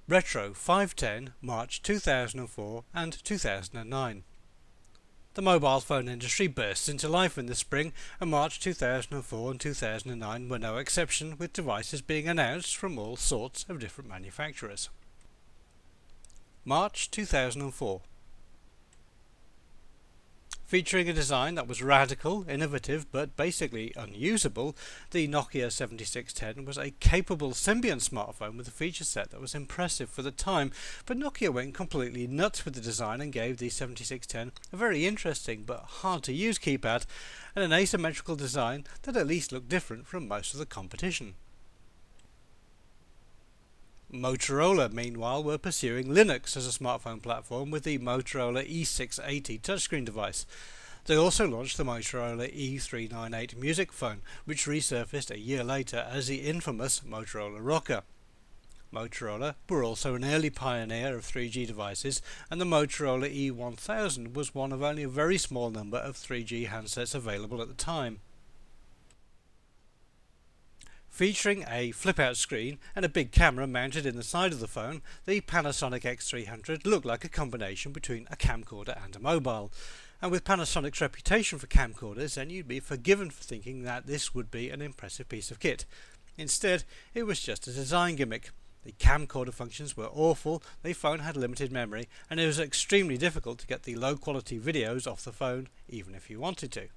Retro 510, March 2004 and 2009. The mobile phone industry burst into life in the spring, and March 2004 and 2009 were no exception, with devices being announced from all sorts of different manufacturers. March 2004. Featuring a design that was radical, innovative, but basically unusable, the Nokia 7610 was a capable Symbian smartphone with a feature set that was impressive for the time, but Nokia went completely nuts with the design and gave the 7610 a very interesting but hard to use keypad and an asymmetrical design that at least looked different from most of the competition. Motorola, meanwhile, were pursuing Linux as a smartphone platform with the Motorola E680 touchscreen device. They also launched the Motorola E398 music phone, which resurfaced a year later as the infamous Motorola Rocker. Motorola were also an early pioneer of 3G devices, and the Motorola E1000 was one of only a very small number of 3G handsets available at the time. Featuring a flip-out screen and a big camera mounted in the side of the phone, the Panasonic X300 looked like a combination between a camcorder and a mobile. And with Panasonic's reputation for camcorders, then you'd be forgiven for thinking that this would be an impressive piece of kit. Instead, it was just a design gimmick. The camcorder functions were awful, the phone had limited memory, and it was extremely difficult to get the low-quality videos off the phone, even if you wanted to.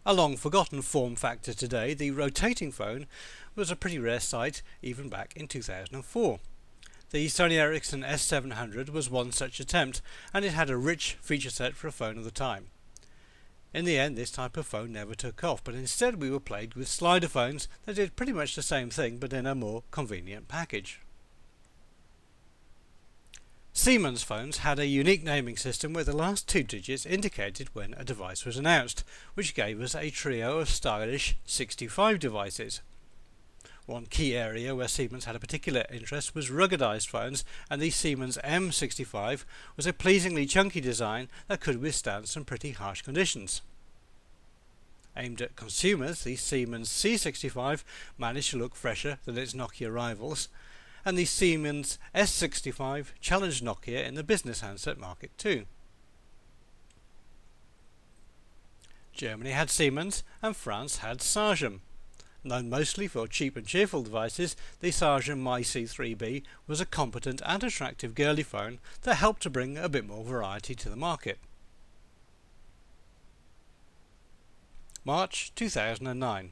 A long-forgotten form factor today, the rotating phone was a pretty rare sight even back in 2004. The Sony Ericsson S700 was one such attempt, and it had a rich feature set for a phone of the time. In the end, this type of phone never took off, but instead we were plagued with slider phones that did pretty much the same thing but in a more convenient package. Siemens phones had a unique naming system where the last two digits indicated when a device was announced, which gave us a trio of stylish 65 devices. One key area where Siemens had a particular interest was ruggedized phones, and the Siemens M65 was a pleasingly chunky design that could withstand some pretty harsh conditions. Aimed at consumers, the Siemens C65 managed to look fresher than its Nokia rivals, and the Siemens S65 challenged Nokia in the business handset market too. Germany had Siemens and France had Sagem. Known mostly for cheap and cheerful devices, the Sagem MyC3B was a competent and attractive girly phone that helped to bring a bit more variety to the market. March 2009.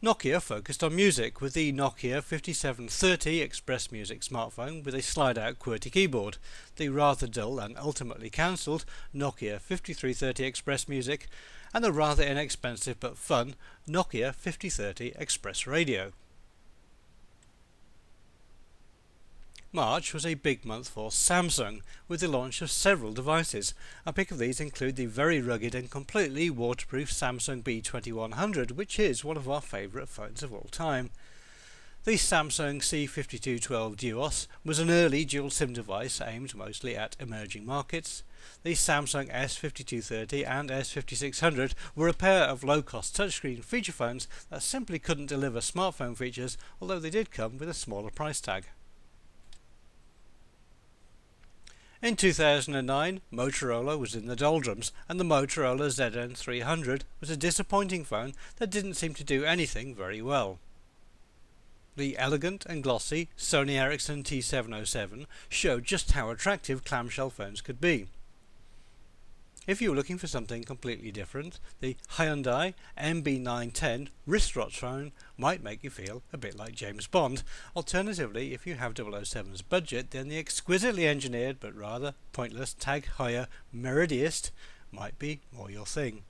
Nokia focused on music with the Nokia 5730 Express Music smartphone with a slide-out QWERTY keyboard, the rather dull and ultimately cancelled Nokia 5330 Express Music, and the rather inexpensive but fun Nokia 5030 Express Radio. March was a big month for Samsung, with the launch of several devices. A pick of these include the very rugged and completely waterproof Samsung B2100, which is one of our favourite phones of all time. The Samsung C5212 Duos was an early dual SIM device aimed mostly at emerging markets. The Samsung S5230 and S5600 were a pair of low-cost touchscreen feature phones that simply couldn't deliver smartphone features, although they did come with a smaller price tag. In 2009, Motorola was in the doldrums, and the Motorola ZN300 was a disappointing phone that didn't seem to do anything very well. The elegant and glossy Sony Ericsson T707 showed just how attractive clamshell phones could be. If you were looking for something completely different, the Hyundai MB910 wristwatch phone might make you feel a bit like James Bond. Alternatively, if you have 007's budget, then the exquisitely engineered but rather pointless Tag Heuer Meridiist might be more your thing.